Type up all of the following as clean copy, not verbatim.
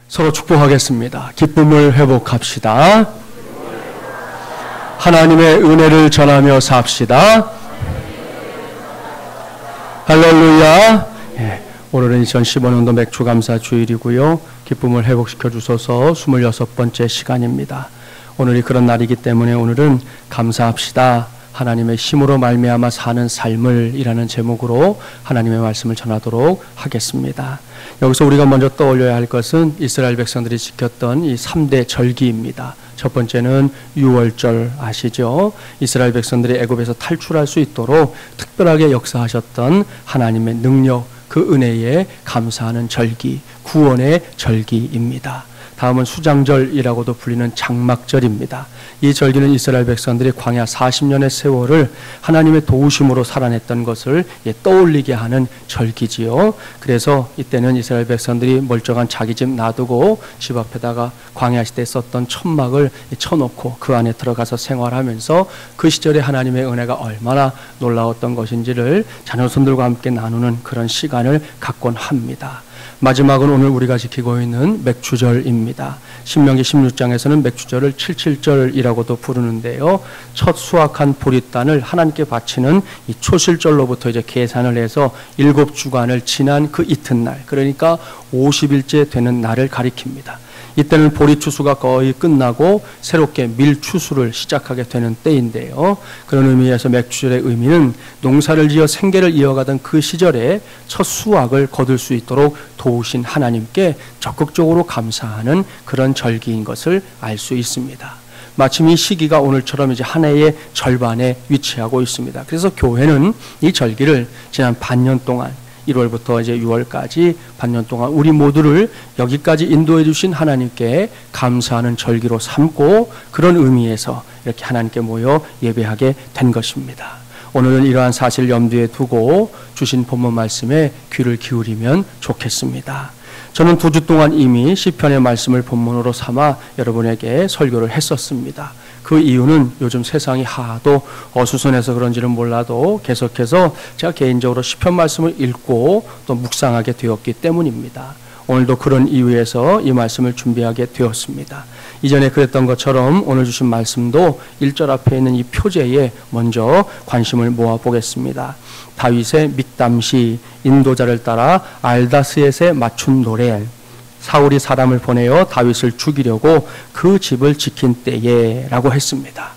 서로 축복하겠습니다. 기쁨을 회복합시다. 하나님의 은혜를 전하며 삽시다. 할렐루야. 오늘은 2015년도 맥주감사 주일이고요. 기쁨을 회복시켜 주소서 26번째 시간입니다. 오늘이 그런 날이기 때문에 오늘은 감사합시다. 하나님의 힘으로 말미암아 사는 삶을 이라는 제목으로 하나님의 말씀을 전하도록 하겠습니다. 여기서 우리가 먼저 떠올려야 할 것은 이스라엘 백성들이 지켰던 이 3대 절기입니다. 첫 번째는 유월절 아시죠? 이스라엘 백성들이 애굽에서 탈출할 수 있도록 특별하게 역사하셨던 하나님의 능력, 그 은혜에 감사하는 절기, 구원의 절기입니다. 다음은 수장절이라고도 불리는 장막절입니다. 이 절기는 이스라엘 백성들이 광야 40년의 세월을 하나님의 도우심으로 살아냈던 것을 떠올리게 하는 절기지요. 그래서 이때는 이스라엘 백성들이 멀쩡한 자기 집 놔두고 집 앞에다가 광야 시대에 썼던 천막을 쳐놓고 그 안에 들어가서 생활하면서 그 시절에 하나님의 은혜가 얼마나 놀라웠던 것인지를 자녀손들과 함께 나누는 그런 시간을 갖곤 합니다. 마지막은 오늘 우리가 지키고 있는 맥주절입니다. 신명기 16장에서는 맥주절을 칠칠절이라고도 부르는데요. 첫 수확한 보릿단을 하나님께 바치는 이 초실절로부터 이제 계산을 해서 7주간을 지난 그 이튿날, 그러니까 50일째 되는 날을 가리킵니다. 이때는 보리 추수가 거의 끝나고 새롭게 밀 추수를 시작하게 되는 때인데요. 그런 의미에서 맥주절의 의미는 농사를 지어 생계를 이어가던 그 시절에 첫 수확을 거둘 수 있도록 도우신 하나님께 적극적으로 감사하는 그런 절기인 것을 알 수 있습니다. 마침 이 시기가 오늘처럼 이제 한 해의 절반에 위치하고 있습니다. 그래서 교회는 이 절기를 지난 반년 동안 1월부터 이제 6월까지 반년 동안 우리 모두를 여기까지 인도해 주신 하나님께 감사하는 절기로 삼고 그런 의미에서 이렇게 하나님께 모여 예배하게 된 것입니다. 오늘은 이러한 사실을 염두에 두고 주신 본문 말씀에 귀를 기울이면 좋겠습니다. 저는 2주 동안 이미 시편의 말씀을 본문으로 삼아 여러분에게 설교를 했었습니다. 그 이유는 요즘 세상이 하도 어수선해서 그런지는 몰라도 계속해서 제가 개인적으로 시편 말씀을 읽고 또 묵상하게 되었기 때문입니다. 오늘도 그런 이유에서 이 말씀을 준비하게 되었습니다. 이전에 그랬던 것처럼 오늘 주신 말씀도 1절 앞에 있는 이 표제에 먼저 관심을 모아보겠습니다. 다윗의 믹담시, 인도자를 따라 알다스엣에 맞춘 노래. 사울이 사람을 보내어 다윗을 죽이려고 그 집을 지킨 때에 라고 했습니다.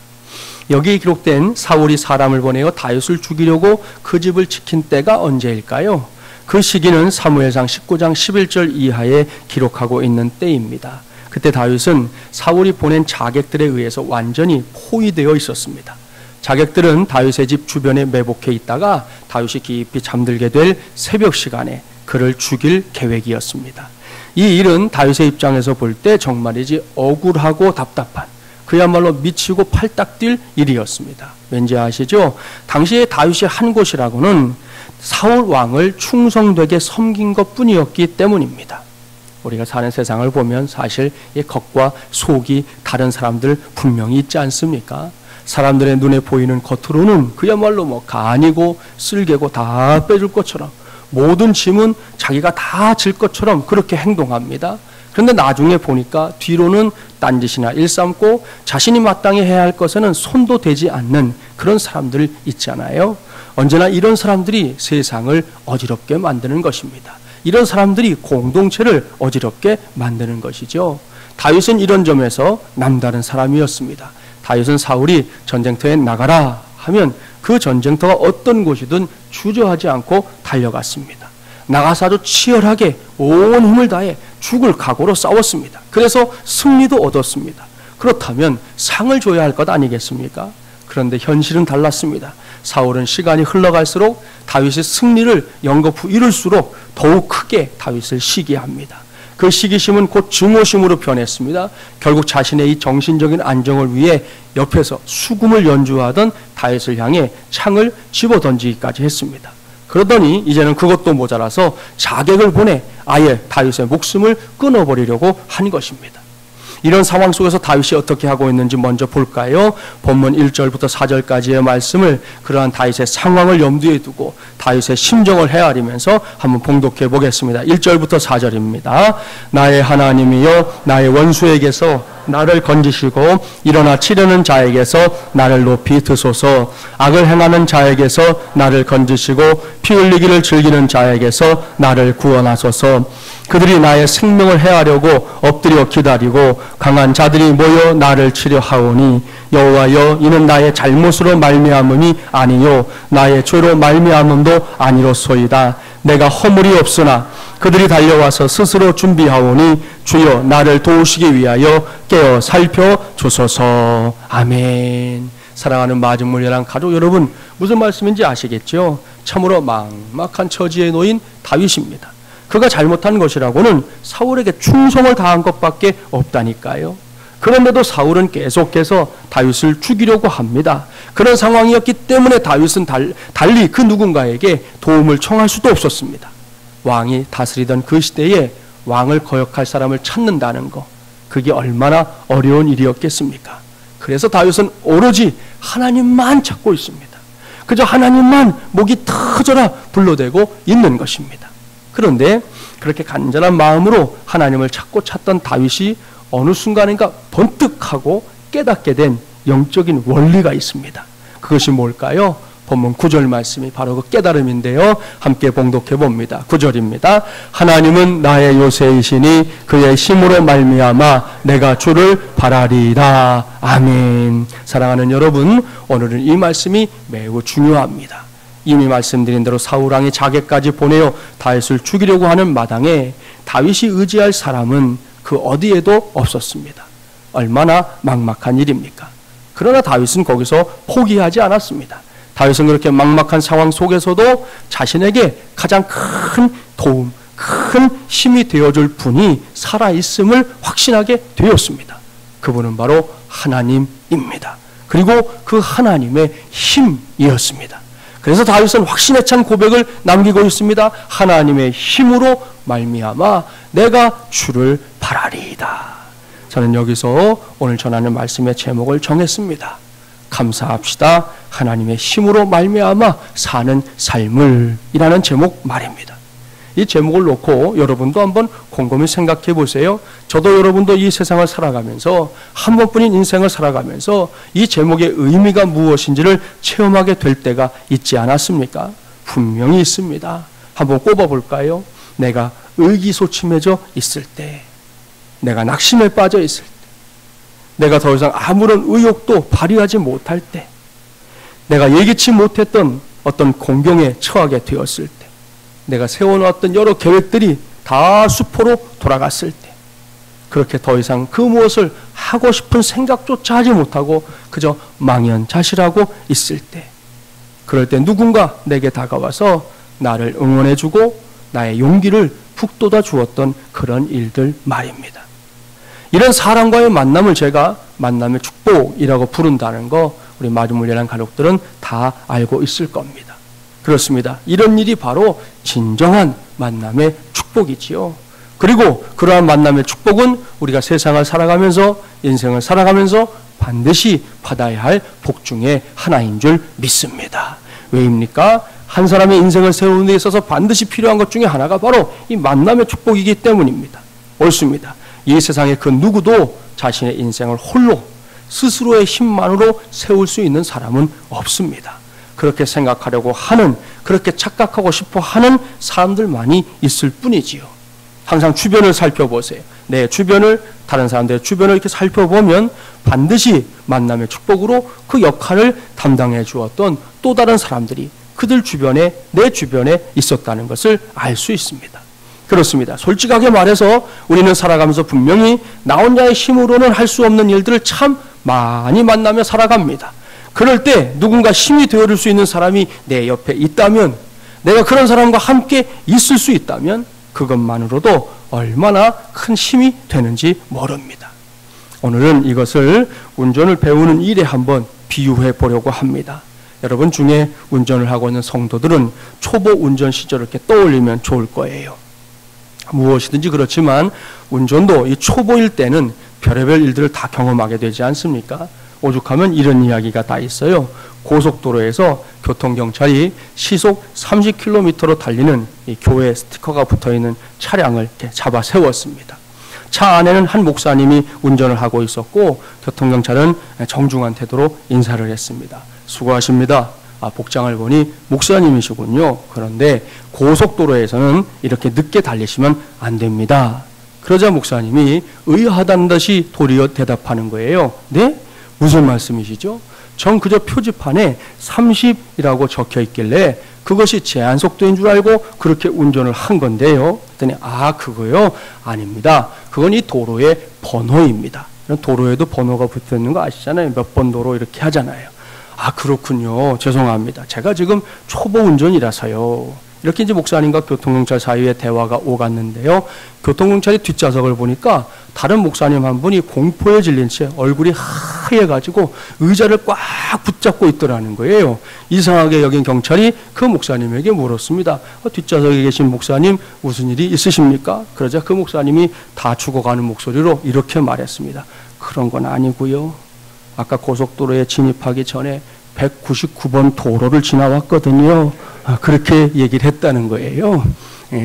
여기에 기록된 사울이 사람을 보내어 다윗을 죽이려고 그 집을 지킨 때가 언제일까요? 그 시기는 사무엘상 19장 11절 이하에 기록하고 있는 때입니다. 그때 다윗은 사울이 보낸 자객들에 의해서 완전히 포위되어 있었습니다. 자객들은 다윗의 집 주변에 매복해 있다가 다윗이 깊이 잠들게 될 새벽 시간에 그를 죽일 계획이었습니다. 이 일은 다윗의 입장에서 볼 때 정말이지 억울하고 답답한, 그야말로 미치고 팔딱 뛸 일이었습니다. 왠지 아시죠? 당시에 다윗이 한 곳이라고는 사울 왕을 충성되게 섬긴 것뿐이었기 때문입니다. 우리가 사는 세상을 보면 사실 이 겉과 속이 다른 사람들 분명히 있지 않습니까? 사람들의 눈에 보이는 겉으로는 그야말로 간이고 쓸개고 다 빼줄 것처럼, 모든 짐은 자기가 다 질 것처럼 그렇게 행동합니다. 그런데 나중에 보니까 뒤로는 딴짓이나 일삼고 자신이 마땅히 해야 할 것에는 손도 대지 않는 그런 사람들 있잖아요. 언제나 이런 사람들이 세상을 어지럽게 만드는 것입니다. 이런 사람들이 공동체를 어지럽게 만드는 것이죠. 다윗은 이런 점에서 남다른 사람이었습니다. 다윗은 사울이 전쟁터에 나가라 하면 그 전쟁터가 어떤 곳이든 주저하지 않고 달려갔습니다. 나가서 아주 치열하게 온 힘을 다해 죽을 각오로 싸웠습니다. 그래서 승리도 얻었습니다. 그렇다면 상을 줘야 할 것 아니겠습니까? 그런데 현실은 달랐습니다. 사울은 시간이 흘러갈수록 다윗의 승리를 연거푸 이룰수록 더욱 크게 다윗을 시기합니다. 그 시기심은 곧 증오심으로 변했습니다. 결국 자신의 이 정신적인 안정을 위해 옆에서 수금을 연주하던 다윗을 향해 창을 집어던지기까지 했습니다. 그러더니 이제는 그것도 모자라서 자객을 보내 아예 다윗의 목숨을 끊어버리려고 한 것입니다. 이런 상황 속에서 다윗이 어떻게 하고 있는지 먼저 볼까요? 본문 1절부터 4절까지의 말씀을 그러한 다윗의 상황을 염두에 두고 다윗의 심정을 헤아리면서 한번 봉독해 보겠습니다. 1절부터 4절입니다. 나의 하나님이여 나의 원수에게서 나를 건지시고 일어나 치려는 자에게서 나를 높이 드소서. 악을 행하는 자에게서 나를 건지시고 피 흘리기를 즐기는 자에게서 나를 구원하소서. 그들이 나의 생명을 해하려고 엎드려 기다리고 강한 자들이 모여 나를 치려 하오니 여호와여 이는 나의 잘못으로 말미암음이 아니요 나의 죄로 말미암음도 아니로소이다. 내가 허물이 없으나 그들이 달려와서 스스로 준비하오니 주여 나를 도우시기 위하여 깨어 살펴주소서. 아멘. 사랑하는 마중물려랑 가족 여러분, 무슨 말씀인지 아시겠죠? 참으로 막막한 처지에 놓인 다윗입니다. 그가 잘못한 것이라고는 사울에게 충성을 다한 것밖에 없다니까요. 그런데도 사울은 계속해서 다윗을 죽이려고 합니다. 그런 상황이었기 때문에 다윗은 달리 그 누군가에게 도움을 청할 수도 없었습니다. 왕이 다스리던 그 시대에 왕을 거역할 사람을 찾는다는 거, 그게 얼마나 어려운 일이었겠습니까? 그래서 다윗은 오로지 하나님만 찾고 있습니다. 그저 하나님만 목이 터져라 불러대고 있는 것입니다. 그런데 그렇게 간절한 마음으로 하나님을 찾던 다윗이 어느 순간인가 번뜩하고 깨닫게 된 영적인 원리가 있습니다. 그것이 뭘까요? 본문 9절 말씀이 바로 그 깨달음인데요. 함께 봉독해 봅니다. 9절입니다. 하나님은 나의 요새이시니 그의 힘으로 말미암아 내가 주를 바라리라. 아멘. 사랑하는 여러분, 오늘은 이 말씀이 매우 중요합니다. 이미 말씀드린 대로 사울왕이 자객까지 보내어 다윗을 죽이려고 하는 마당에 다윗이 의지할 사람은 그 어디에도 없었습니다. 얼마나 막막한 일입니까? 그러나 다윗은 거기서 포기하지 않았습니다. 다윗은 그렇게 막막한 상황 속에서도 자신에게 가장 큰 도움, 큰 힘이 되어줄 분이 살아있음을 확신하게 되었습니다. 그분은 바로 하나님입니다. 그리고 그 하나님의 힘이었습니다. 그래서 다윗은 확신에 찬 고백을 남기고 있습니다. 하나님의 힘으로 말미암아 내가 주를 바라리이다. 저는 여기서 오늘 전하는 말씀의 제목을 정했습니다. 감사합시다. 하나님의 힘으로 말미암아 사는 삶을 이라는 제목 말입니다. 이 제목을 놓고 여러분도 한번 곰곰이 생각해 보세요. 저도 여러분도 이 세상을 살아가면서 한 번뿐인 인생을 살아가면서 이 제목의 의미가 무엇인지를 체험하게 될 때가 있지 않았습니까? 분명히 있습니다. 한번 꼽아볼까요? 내가 의기소침해져 있을 때, 내가 낙심에 빠져 있을 때, 내가 더 이상 아무런 의욕도 발휘하지 못할 때, 내가 예기치 못했던 어떤 공경에 처하게 되었을 때, 내가 세워놓았던 여러 계획들이 다 수포로 돌아갔을 때, 그렇게 더 이상 그 무엇을 하고 싶은 생각조차 하지 못하고 그저 망연자실하고 있을 때, 그럴 때 누군가 내게 다가와서 나를 응원해주고 나의 용기를 북돋아 주었던 그런 일들 말입니다. 이런 사람과의 만남을 제가 만남의 축복이라고 부른다는 거 우리 마중물려랑 가족들은 다 알고 있을 겁니다. 그렇습니다. 이런 일이 바로 진정한 만남의 축복이지요. 그리고 그러한 만남의 축복은 우리가 세상을 살아가면서 인생을 살아가면서 반드시 받아야 할 복 중에 하나인 줄 믿습니다. 왜입니까? 한 사람의 인생을 세우는 데 있어서 반드시 필요한 것 중에 하나가 바로 이 만남의 축복이기 때문입니다. 옳습니다. 이 세상에 그 누구도 자신의 인생을 홀로 스스로의 힘만으로 세울 수 있는 사람은 없습니다. 그렇게 생각하려고 하는, 그렇게 착각하고 싶어 하는 사람들만이 있을 뿐이지요. 항상 주변을 살펴보세요. 내 주변을, 다른 사람들의 주변을 이렇게 살펴보면 반드시 만남의 축복으로 그 역할을 담당해 주었던 또 다른 사람들이 그들 주변에, 내 주변에 있었다는 것을 알 수 있습니다. 그렇습니다. 솔직하게 말해서 우리는 살아가면서 분명히 나 혼자의 힘으로는 할 수 없는 일들을 참 많이 만나며 살아갑니다. 그럴 때 누군가 힘이 되어줄 수 있는 사람이 내 옆에 있다면, 내가 그런 사람과 함께 있을 수 있다면 그것만으로도 얼마나 큰 힘이 되는지 모릅니다. 오늘은 이것을 운전을 배우는 일에 한번 비유해 보려고 합니다. 여러분 중에 운전을 하고 있는 성도들은 초보 운전 시절을 이렇게 떠올리면 좋을 거예요. 무엇이든지 그렇지만 운전도 이 초보일 때는 별의별 일들을 다 경험하게 되지 않습니까? 오죽하면 이런 이야기가 다 있어요. 고속도로에서 교통경찰이 시속 30km로 달리는 이 교회 스티커가 붙어있는 차량을 이렇게 잡아 세웠습니다. 차 안에는 한 목사님이 운전을 하고 있었고 교통경찰은 정중한 태도로 인사를 했습니다. 수고하십니다. 복장을 보니 목사님이시군요. 그런데 고속도로에서는 이렇게 늦게 달리시면 안 됩니다. 그러자 목사님이 의아하다는 듯이 도리어 대답하는 거예요. 네? 무슨 말씀이시죠? 전 그저 표지판에 30이라고 적혀 있길래 그것이 제한 속도인 줄 알고 그렇게 운전을 한 건데요. 그랬더니 그거요? 아닙니다. 그건 이 도로의 번호입니다. 도로에도 번호가 붙어 있는 거 아시잖아요. 몇 번 도로 이렇게 하잖아요. 그렇군요. 죄송합니다. 제가 지금 초보 운전이라서요. 이렇게 이제 목사님과 교통경찰 사이에 대화가 오갔는데요. 교통경찰이 뒷좌석을 보니까 다른 목사님 한 분이 공포에 질린 채 얼굴이 하얘가지고 의자를 꽉 붙잡고 있더라는 거예요. 이상하게 여긴 경찰이 그 목사님에게 물었습니다. 뒷좌석에 계신 목사님 무슨 일이 있으십니까? 그러자 그 목사님이 다 죽어가는 목소리로 이렇게 말했습니다. 그런 건 아니고요. 아까 고속도로에 진입하기 전에 199번 도로를 지나왔거든요. 그렇게 얘기를 했다는 거예요.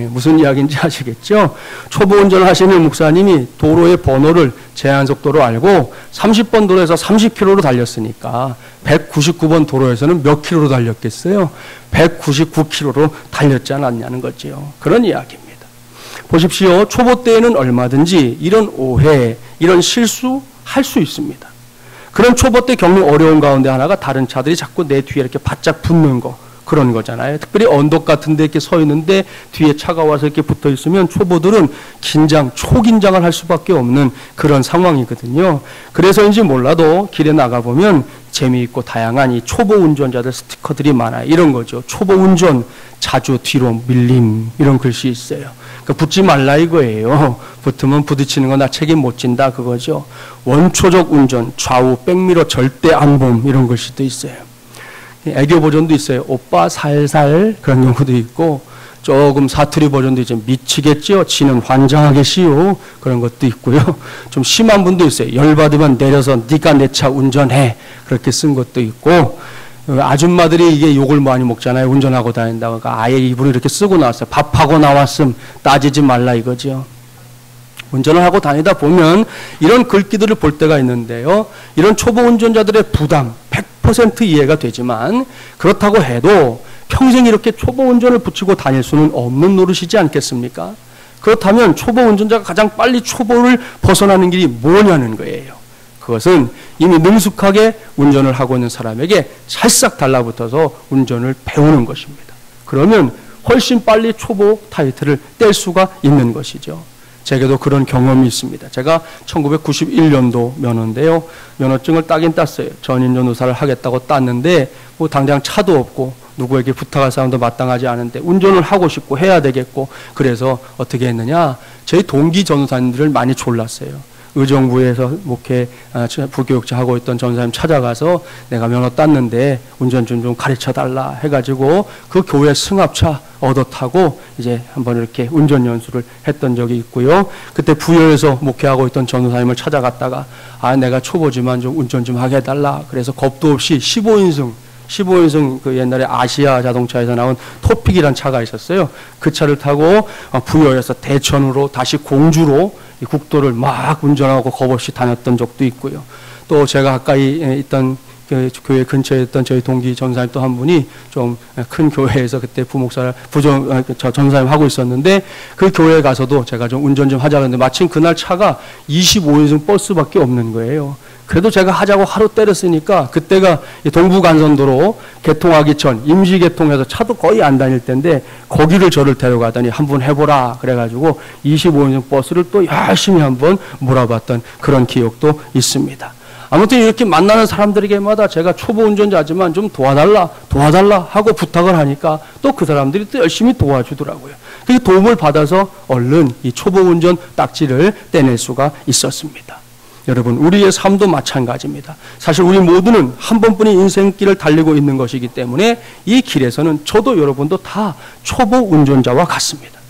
무슨 이야기인지 아시겠죠? 초보 운전을 하시는 목사님이 도로의 번호를 제한속도로 알고 30번 도로에서 30km로 달렸으니까 199번 도로에서는 몇 킬로로 달렸겠어요? 199km로 달렸지 않았냐는 거죠. 그런 이야기입니다. 보십시오. 초보 때에는 얼마든지 이런 오해, 이런 실수 할 수 있습니다. 그런 초보 때 겪는 어려운 가운데 하나가 다른 차들이 자꾸 내 뒤에 이렇게 바짝 붙는 거, 그런 거잖아요. 특별히 언덕 같은 데 이렇게 서 있는데 뒤에 차가 와서 이렇게 붙어 있으면 초보들은 초긴장을 할 수밖에 없는 그런 상황이거든요. 그래서인지 몰라도 길에 나가보면 재미있고 다양한 이 초보 운전자들 스티커들이 많아요. 이런 거죠. 초보 운전, 자주 뒤로 밀림, 이런 글씨 있어요. 그러니까 붙지 말라 이거예요. 붙으면 부딪히는 거 나 책임 못 진다 그거죠. 원초적 운전, 좌우 백미러 절대 안 봄, 이런 글씨도 있어요. 애교 버전도 있어요. 오빠 살살, 그런 경우도 있고, 조금 사투리 버전도 있죠. 미치겠죠? 지는 환장하겠시요. 그런 것도 있고요. 좀 심한 분도 있어요. 열받으면 내려서 네가 내 차 운전해. 그렇게 쓴 것도 있고, 아줌마들이 이게 욕을 많이 먹잖아요. 운전하고 다닌다고. 그러니까 아예 이불을 이렇게 쓰고 나왔어요. 밥하고 나왔음 따지지 말라 이거죠. 운전을 하고 다니다 보면 이런 글귀들을 볼 때가 있는데요. 이런 초보 운전자들의 부담 100% 이해가 되지만 그렇다고 해도 평생 이렇게 초보 운전을 붙이고 다닐 수는 없는 노릇이지 않겠습니까? 그렇다면 초보 운전자가 가장 빨리 초보를 벗어나는 길이 뭐냐는 거예요. 그것은 이미 능숙하게 운전을 하고 있는 사람에게 찰싹 달라붙어서 운전을 배우는 것입니다. 그러면 훨씬 빨리 초보 타이틀을 뗄 수가 있는 것이죠. 제게도 그런 경험이 있습니다. 제가 1991년도 면허인데요. 면허증을 따긴 땄어요. 전인전우사를 하겠다고 땄는데 뭐 당장 차도 없고 누구에게 부탁할 사람도 마땅하지 않은데 운전을 하고 싶고 해야 되겠고, 그래서 어떻게 했느냐, 저희 동기 전우사님들을 많이 졸랐어요. 의정부에서 목회 부교육자 하고 있던 전사님 찾아가서 내가 면허 땄는데 운전 좀 가르쳐달라 해가지고 그 교회 승합차 얻어 타고 이제 한번 이렇게 운전 연수를 했던 적이 있고요. 그때 부여에서 목회하고 있던 전우사님을 찾아갔다가 내가 초보지만 좀 운전 좀 하게 해달라. 그래서 겁도 없이 15인승 그 옛날에 아시아 자동차에서 나온 토픽이란 차가 있었어요. 그 차를 타고 부여에서 대천으로 다시 공주로 이 국도를 막 운전하고 겁없이 다녔던 적도 있고요. 또 제가 가까이 있던 그 교회 근처에 있던 저희 동기 전사님 또 한 분이 좀 큰 교회에서 그때 전사님 하고 있었는데 그 교회에 가서도 제가 좀 운전 좀 하자고 했는데 마침 그날 차가 25인승 버스밖에 없는 거예요. 그래도 제가 하자고 하루 때렸으니까 그때가 동부간선도로 개통하기 전 임시 개통해서 차도 거의 안 다닐 때인데 거기를 저를 데려가더니 한번 해보라 그래가지고 25인승 버스를 또 열심히 한번 몰아봤던 그런 기억도 있습니다. 아무튼 이렇게 만나는 사람들에게마다 제가 초보 운전자지만 좀 도와달라 하고 부탁을 하니까 또 그 사람들이 또 열심히 도와주더라고요. 그 도움을 받아서 얼른 이 초보 운전 딱지를 떼낼 수가 있었습니다. 여러분, 우리의 삶도 마찬가지입니다. 사실 우리 모두는 한 번뿐인 인생길을 달리고 있는 것이기 때문에 이 길에서는 저도 여러분도 다 초보 운전자와 같습니다.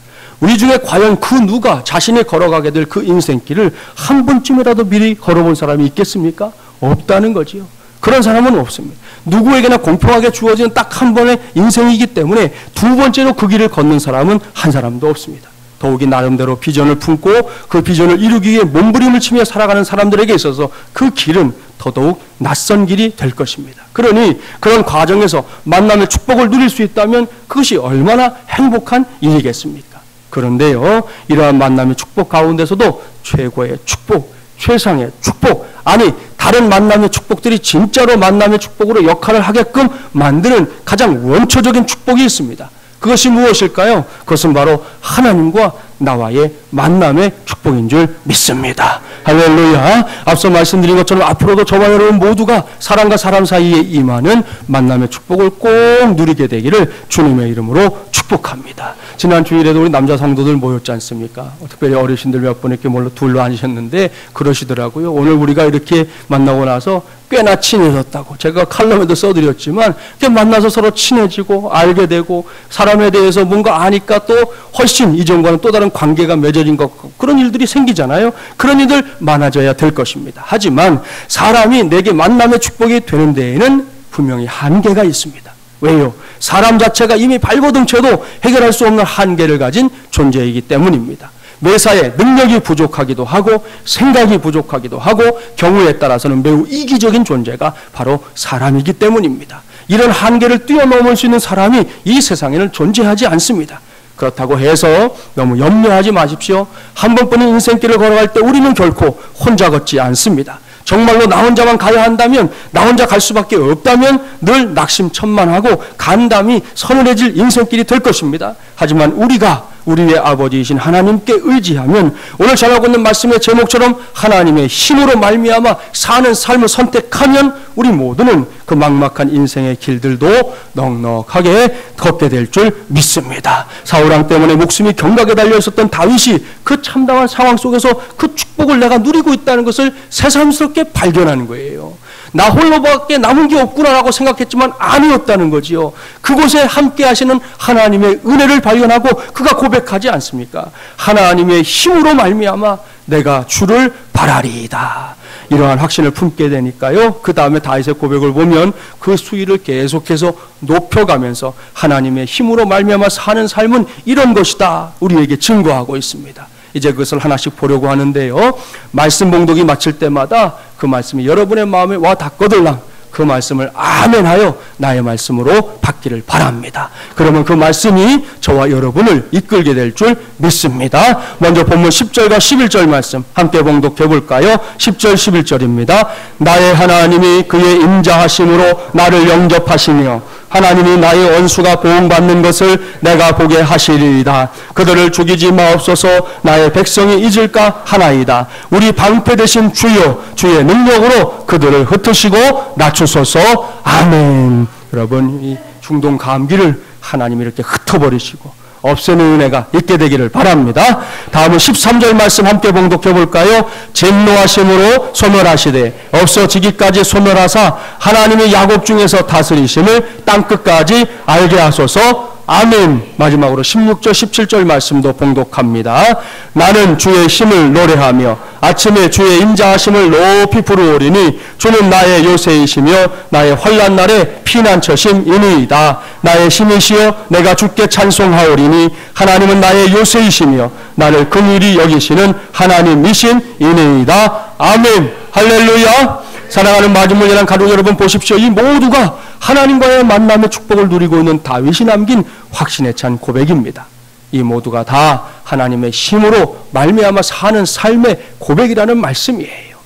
우리 중에 과연 그 누가 자신이 걸어가게 될 그 인생길을 한 번쯤이라도 미리 걸어본 사람이 있겠습니까? 없다는 거지요. 그런 사람은 없습니다. 누구에게나 공평하게 주어지는 딱 한 번의 인생이기 때문에 두 번째로 그 길을 걷는 사람은 한 사람도 없습니다. 더욱이 나름대로 비전을 품고 그 비전을 이루기 위해 몸부림을 치며 살아가는 사람들에게 있어서 그 길은 더더욱 낯선 길이 될 것입니다. 그러니 그런 과정에서 만남의 축복을 누릴 수 있다면 그것이 얼마나 행복한 일이겠습니까? 그런데요, 이러한 만남의 축복 가운데서도 최고의 축복, 최상의 축복, 아니 다른 만남의 축복들이 진짜로 만남의 축복으로 역할을 하게끔 만드는 가장 원초적인 축복이 있습니다. 그것이 무엇일까요? 그것은 바로 하나님과 나와의 만남의 축복인 줄 믿습니다. 할렐루야. 앞서 말씀드린 것처럼 앞으로도 저와 여러분 모두가 사람과 사람 사이에 임하는 만남의 축복을 꼭 누리게 되기를 주님의 이름으로 축복합니다. 지난 주일에도 우리 남자 성도들 모였지 않습니까? 특별히 어르신들 몇 분 이렇게 둘러 앉으셨는데 그러시더라고요. 오늘 우리가 이렇게 만나고 나서 꽤나 친해졌다고. 제가 칼럼에도 써드렸지만 이렇게 만나서 서로 친해지고 알게 되고 사람에 대해서 뭔가 아니까 또 훨씬 이전과는 또 다른 관계가 맺어진 것 같고 그런 일들이 생기잖아요. 그런 일들 많아져야 될 것입니다. 하지만 사람이 내게 만남의 축복이 되는 데에는 분명히 한계가 있습니다. 왜요? 사람 자체가 이미 발버둥쳐도 해결할 수 없는 한계를 가진 존재이기 때문입니다. 매사에 능력이 부족하기도 하고 생각이 부족하기도 하고 경우에 따라서는 매우 이기적인 존재가 바로 사람이기 때문입니다. 이런 한계를 뛰어넘을 수 있는 사람이 이 세상에는 존재하지 않습니다. 그렇다고 해서 너무 염려하지 마십시오. 한 번뿐인 인생길을 걸어갈 때 우리는 결코 혼자 걷지 않습니다. 정말로 나 혼자만 가야 한다면, 나 혼자 갈 수밖에 없다면 늘 낙심천만하고 간담이 서늘해질 인생길이 될 것입니다. 하지만 우리가 우리의 아버지이신 하나님께 의지하면 오늘 전하고 있는 말씀의 제목처럼 하나님의 힘으로 말미암아 사는 삶을 선택하면 우리 모두는 그 막막한 인생의 길들도 넉넉하게 걷게 될 줄 믿습니다. 사울왕 때문에 목숨이 경각에 달려 있었던 다윗이 그 참담한 상황 속에서 그 축복을 내가 누리고 있다는 것을 새삼스럽게 발견하는 거예요. 나 홀로밖에 남은 게 없구나라고 생각했지만 아니었다는 거지요. 그곳에 함께 하시는 하나님의 은혜를 발견하고 그가 고백하지 않습니까? 하나님의 힘으로 말미암아 내가 주를 바라리이다. 이러한 확신을 품게 되니까요. 그 다음에 다윗의 고백을 보면 그 수위를 계속해서 높여가면서 하나님의 힘으로 말미암아 사는 삶은 이런 것이다. 우리에게 증거하고 있습니다. 이제 그것을 하나씩 보려고 하는데요. 말씀 봉독이 마칠 때마다 그 말씀이 여러분의 마음에 와 닿거들랑 그 말씀을 아멘하여 나의 말씀으로 받기를 바랍니다. 그러면 그 말씀이 저와 여러분을 이끌게 될 줄 믿습니다. 먼저 본문 10절과 11절 말씀 함께 봉독해 볼까요? 10절 11절입니다. 나의 하나님이 그의 인자하심으로 나를 영접하시며 하나님이 나의 원수가 보응받는 것을 내가 보게 하시리이다. 그들을 죽이지 마옵소서. 나의 백성이 잊을까 하나이다. 우리 방패 되신 주여, 주의 능력으로 그들을 흩으시고 낮추소서. 아멘. 여러분, 이 중동 감기를 하나님이 이렇게 흩어버리시고 없애는 은혜가 있게 되기를 바랍니다. 다음은 13절 말씀 함께 봉독해 볼까요? 진노하심으로 소멸하시되 없어지기까지 소멸하사 하나님의 야곱 중에서 다스리심을 땅끝까지 알게 하소서. 아멘. 마지막으로 16절 17절 말씀도 봉독합니다. 나는 주의 힘을 노래하며 아침에 주의 인자하심을 높이 부르오리니 주는 나의 요새이시며 나의 환난 날에 피난처심이니이다. 나의 힘이시여 내가 주께 찬송하오리니 하나님은 나의 요새이시며 나를 긍휼히 여기시는 하나님이신이니이다. 아멘. 할렐루야. 사랑하는 마중물이란 가족 여러분 보십시오. 이 모두가 하나님과의 만남의 축복을 누리고 있는 다윗이 남긴 확신에 찬 고백입니다. 이 모두가 다 하나님의 힘으로 말미암아 사는 삶의 고백이라는 말씀이에요.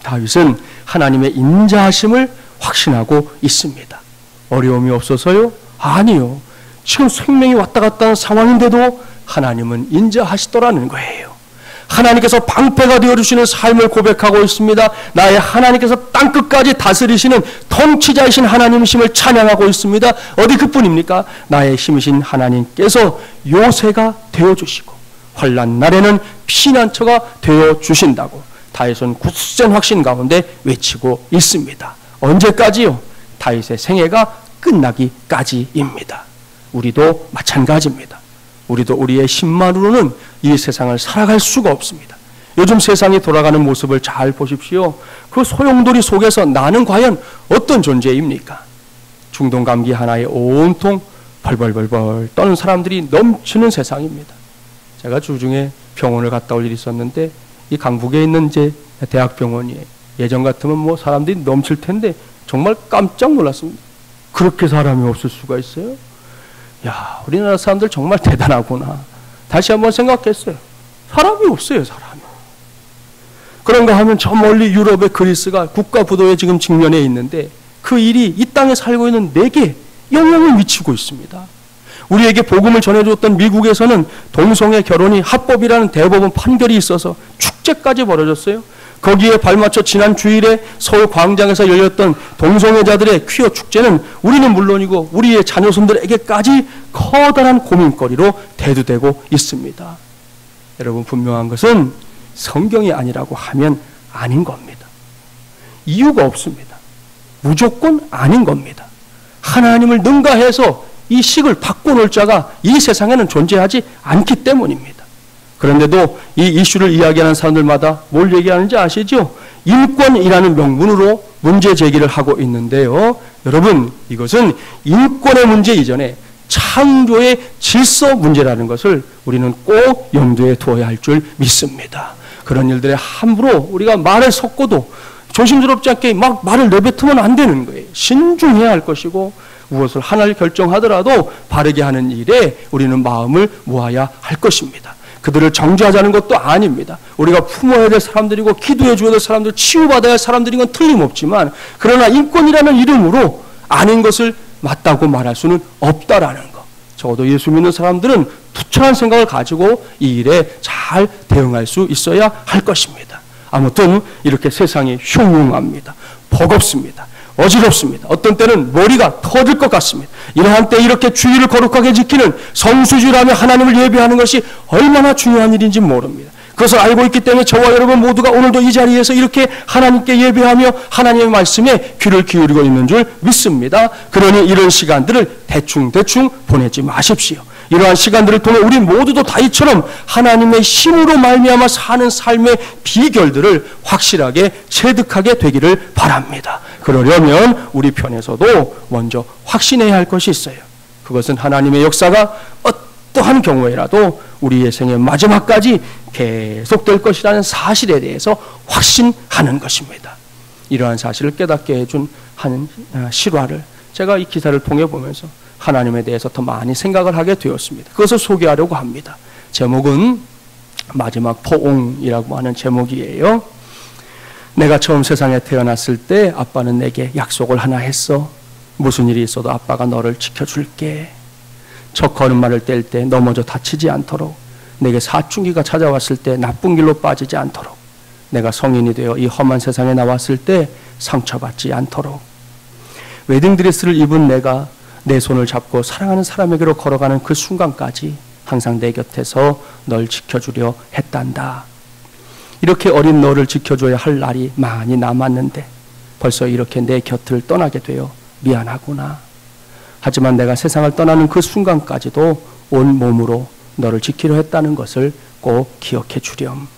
다윗은 하나님의 인자하심을 확신하고 있습니다. 어려움이 없어서요? 아니요. 지금 생명이 왔다 갔다 하는 상황인데도 하나님은 인자하시더라는 거예요. 하나님께서 방패가 되어주시는 삶을 고백하고 있습니다. 나의 하나님께서 땅끝까지 다스리시는 통치자이신 하나님이심을 찬양하고 있습니다. 어디 그뿐입니까? 나의 힘이신 하나님께서 요새가 되어주시고 환난 날에는 피난처가 되어주신다고 다윗은 굳센 확신 가운데 외치고 있습니다. 언제까지요? 다윗의 생애가 끝나기까지입니다. 우리도 마찬가지입니다. 우리도 우리의 힘만으로는 이 세상을 살아갈 수가 없습니다. 요즘 세상이 돌아가는 모습을 잘 보십시오. 그 소용돌이 속에서 나는 과연 어떤 존재입니까? 중동 감기 하나에 온통 벌벌벌벌 떠는 사람들이 넘치는 세상입니다. 제가 주중에 병원을 갔다 올 일이 있었는데 이 강북에 있는 이제 대학병원이에요. 예전 같으면 뭐 사람들이 넘칠 텐데 정말 깜짝 놀랐습니다. 그렇게 사람이 없을 수가 있어요? 야, 우리나라 사람들 정말 대단하구나. 다시 한번 생각했어요. 사람이 없어요, 사람이. 그런가 하면 저 멀리 유럽의 그리스가 국가 부도에 지금 직면해 있는데 그 일이 이 땅에 살고 있는 내게 영향을 미치고 있습니다. 우리에게 복음을 전해줬던 미국에서는 동성애 결혼이 합법이라는 대법원 판결이 있어서 축제까지 벌어졌어요. 거기에 발맞춰 지난 주일에 서울 광장에서 열렸던 동성애자들의 퀴어 축제는 우리는 물론이고 우리의 자녀손들에게까지 커다란 고민거리로 대두되고 있습니다. 여러분, 분명한 것은 성경이 아니라고 하면 아닌 겁니다. 이유가 없습니다. 무조건 아닌 겁니다. 하나님을 능가해서 이 식을 바꿔놓을 자가 이 세상에는 존재하지 않기 때문입니다. 그런데도 이 이슈를 이야기하는 사람들마다 뭘 얘기하는지 아시죠? 인권이라는 명분으로 문제 제기를 하고 있는데요. 여러분, 이것은 인권의 문제 이전에 창조의 질서 문제라는 것을 우리는 꼭 염두에 두어야 할 줄 믿습니다. 그런 일들에 함부로 우리가 말을 섞어도 조심스럽지 않게 막 말을 내뱉으면 안 되는 거예요. 신중해야 할 것이고 무엇을 하나를 결정하더라도 바르게 하는 일에 우리는 마음을 모아야 할 것입니다. 그들을 정죄하자는 것도 아닙니다. 우리가 품어야 될 사람들이고 기도해 줘야 될 사람들, 치유받아야 할 사람들인 건 틀림없지만 그러나 인권이라는 이름으로 아닌 것을 맞다고 말할 수는 없다라는 것. 적어도 예수 믿는 사람들은 투철한 생각을 가지고 이 일에 잘 대응할 수 있어야 할 것입니다. 아무튼 이렇게 세상이 흉흉합니다. 버겁습니다. 어지럽습니다. 어떤 때는 머리가 터질 것 같습니다. 이러한 때 이렇게 주의를 거룩하게 지키는 성수주의라며 하나님을 예배하는 것이 얼마나 중요한 일인지 모릅니다. 그것을 알고 있기 때문에 저와 여러분 모두가 오늘도 이 자리에서 이렇게 하나님께 예배하며 하나님의 말씀에 귀를 기울이고 있는 줄 믿습니다. 그러니 이런 시간들을 대충 보내지 마십시오. 이러한 시간들을 통해 우리 모두도 다윗처럼 하나님의 힘으로 말미암아 사는 삶의 비결들을 확실하게 체득하게 되기를 바랍니다. 그러려면 우리 편에서도 먼저 확신해야 할 것이 있어요. 그것은 하나님의 역사가 어떠한 경우에라도 우리의 생의 마지막까지 계속될 것이라는 사실에 대해서 확신하는 것입니다. 이러한 사실을 깨닫게 해준 한 실화를 제가 이 기사를 통해 보면서 하나님에 대해서 더 많이 생각을 하게 되었습니다. 그것을 소개하려고 합니다. 제목은 마지막 포옹이라고 하는 제목이에요. 내가 처음 세상에 태어났을 때 아빠는 내게 약속을 하나 했어. 무슨 일이 있어도 아빠가 너를 지켜줄게. 첫 걸음마를 뗄 때 넘어져 다치지 않도록, 내게 사춘기가 찾아왔을 때 나쁜 길로 빠지지 않도록, 내가 성인이 되어 이 험한 세상에 나왔을 때 상처받지 않도록, 웨딩드레스를 입은 내가 내 손을 잡고 사랑하는 사람에게로 걸어가는 그 순간까지 항상 내 곁에서 널 지켜주려 했단다. 이렇게 어린 너를 지켜줘야 할 날이 많이 남았는데 벌써 이렇게 내 곁을 떠나게 되어 미안하구나. 하지만 내가 세상을 떠나는 그 순간까지도 온 몸으로 너를 지키려 했다는 것을 꼭 기억해 주렴.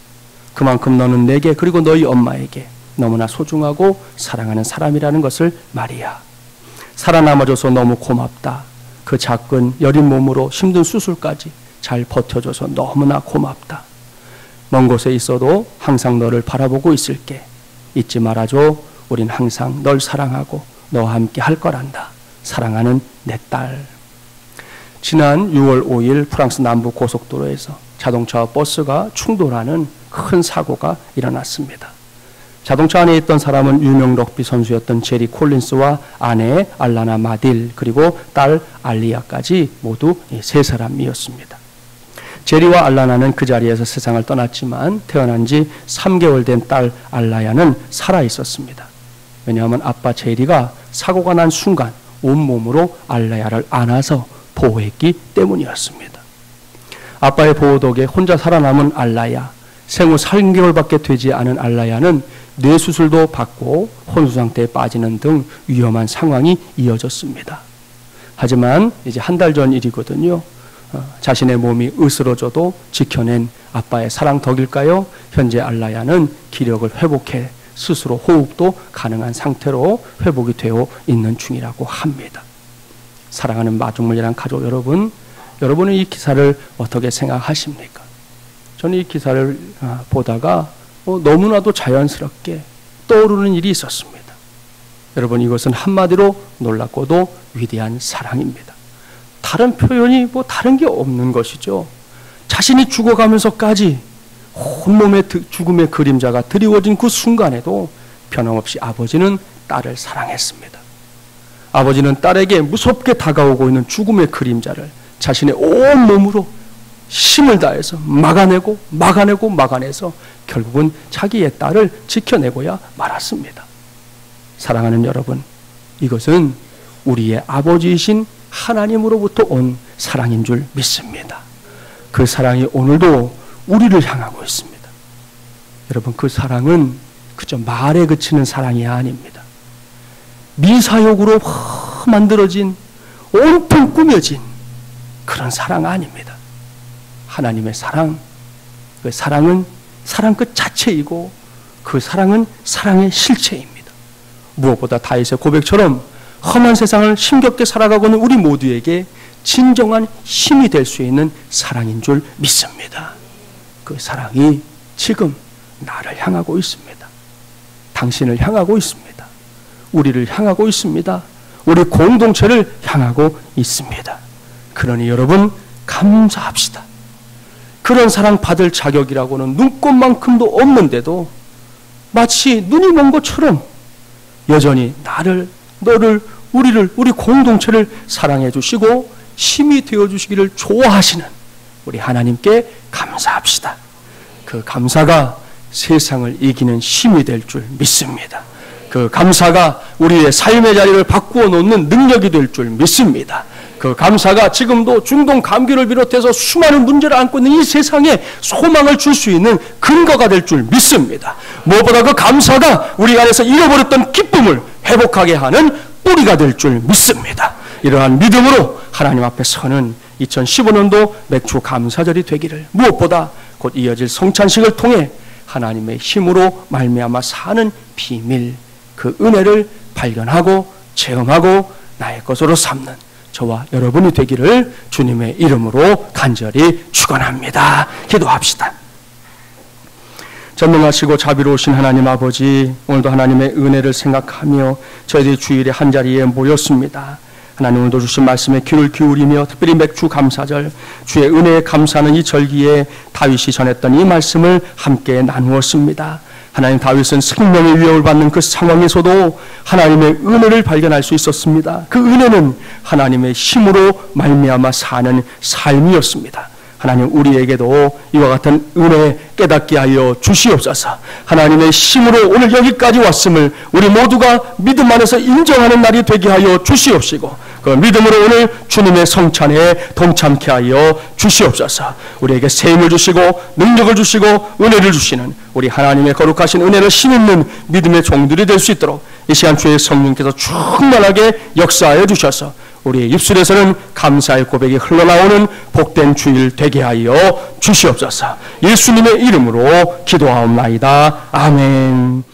그만큼 너는 내게 그리고 너희 엄마에게 너무나 소중하고 사랑하는 사람이라는 것을 말이야. 살아남아줘서 너무 고맙다. 그 작은 여린 몸으로 힘든 수술까지 잘 버텨줘서 너무나 고맙다. 먼 곳에 있어도 항상 너를 바라보고 있을게. 잊지 말아줘. 우린 항상 널 사랑하고 너와 함께 할 거란다. 사랑하는 내 딸. 지난 6월 5일 프랑스 남부 고속도로에서 자동차와 버스가 충돌하는 큰 사고가 일어났습니다. 자동차 안에 있던 사람은 유명 럭비 선수였던 제리 콜린스와 아내 알라나 마딜 그리고 딸 알리아까지 모두 3사람이었습니다. 제리와 알라나는 그 자리에서 세상을 떠났지만 태어난 지 3개월 된 딸 알라야는 살아있었습니다. 왜냐하면 아빠 제리가 사고가 난 순간 온몸으로 알라야를 안아서 보호했기 때문이었습니다. 아빠의 보호 덕에 혼자 살아남은 알라야, 생후 3개월밖에 되지 않은 알라야는 뇌수술도 받고 혼수 상태에 빠지는 등 위험한 상황이 이어졌습니다. 하지만 이제 한 달 전 일이거든요. 자신의 몸이 으스러져도 지켜낸 아빠의 사랑 덕일까요? 현재 알라야는 기력을 회복해 스스로 호흡도 가능한 상태로 회복이 되어 있는 중이라고 합니다. 사랑하는 마중물이란 가족 여러분, 여러분은 이 기사를 어떻게 생각하십니까? 저는 이 기사를 보다가 너무나도 자연스럽게 떠오르는 일이 있었습니다. 여러분, 이것은 한마디로 놀랍고도 위대한 사랑입니다. 다른 표현이 다른 게 없는 것이죠. 자신이 죽어가면서까지 온몸에 죽음의 그림자가 드리워진 그 순간에도 변함없이 아버지는 딸을 사랑했습니다. 아버지는 딸에게 무섭게 다가오고 있는 죽음의 그림자를 자신의 온 몸으로 힘을 다해서 막아내서 결국은 자기의 딸을 지켜내고야 말았습니다. 사랑하는 여러분, 이것은 우리의 아버지이신 하나님으로부터 온 사랑인 줄 믿습니다. 그 사랑이 오늘도 우리를 향하고 있습니다. 여러분, 그 사랑은 그저 말에 그치는 사랑이 아닙니다. 미사역으로 만들어진, 온통 꾸며진 그런 사랑 아닙니다. 하나님의 사랑, 그 사랑은 사랑 그 자체이고 그 사랑은 사랑의 실체입니다. 무엇보다 다윗의 고백처럼 험한 세상을 힘겹게 살아가고 있는 우리 모두에게 진정한 힘이 될 수 있는 사랑인 줄 믿습니다. 그 사랑이 지금 나를 향하고 있습니다. 당신을 향하고 있습니다. 우리를 향하고 있습니다. 우리 공동체를 향하고 있습니다. 그러니 여러분, 감사합시다. 그런 사랑 받을 자격이라고는 눈꼽만큼도 없는데도 마치 눈이 먼 것처럼 여전히 나를, 너를, 우리 공동체를 사랑해 주시고 힘이 되어 주시기를 좋아하시는 우리 하나님께 감사합시다. 그 감사가 세상을 이기는 힘이 될 줄 믿습니다. 그 감사가 우리의 삶의 자리를 바꾸어 놓는 능력이 될 줄 믿습니다. 그 감사가 지금도 중동 감기를 비롯해서 수많은 문제를 안고 있는 이 세상에 소망을 줄 수 있는 근거가 될 줄 믿습니다. 무엇보다 그 감사가 우리 안에서 잃어버렸던 기쁨을 회복하게 하는 뿌리가 될 줄 믿습니다. 이러한 믿음으로 하나님 앞에 서는 2015년도 맥주 감사절이 되기를, 무엇보다 곧 이어질 성찬식을 통해 하나님의 힘으로 말미암아 사는 비밀, 그 은혜를 발견하고 체험하고 나의 것으로 삼는 저와 여러분이 되기를 주님의 이름으로 간절히 축원합니다. 기도합시다. 전능하시고 자비로우신 하나님 아버지, 오늘도 하나님의 은혜를 생각하며 저희들이 주일에 한자리에 모였습니다. 하나님, 오늘도 주신 말씀에 귀를 기울이며 특별히 맥주 감사절, 주의 은혜에 감사하는 이 절기에 다윗이 전했던 이 말씀을 함께 나누었습니다. 하나님, 다윗은 생명의 위협을 받는 그 상황에서도 하나님의 은혜를 발견할 수 있었습니다. 그 은혜는 하나님의 힘으로 말미암아 사는 삶이었습니다. 하나님, 우리에게도 이와 같은 은혜 깨닫게 하여 주시옵소서. 하나님의 힘으로 오늘 여기까지 왔음을 우리 모두가 믿음 안에서 인정하는 날이 되게 하여 주시옵시고, 그 믿음으로 오늘 주님의 성찬에 동참케 하여 주시옵소서. 우리에게 세임을 주시고 능력을 주시고 은혜를 주시는 우리 하나님의 거룩하신 은혜를 힘있는 믿음의 종들이 될 수 있도록 이 시간 주의 성령께서 충만하게 역사하여 주셔서 우리의 입술에서는 감사의 고백이 흘러나오는 복된 주일 되게 하여 주시옵소서. 예수님의 이름으로 기도하옵나이다. 아멘.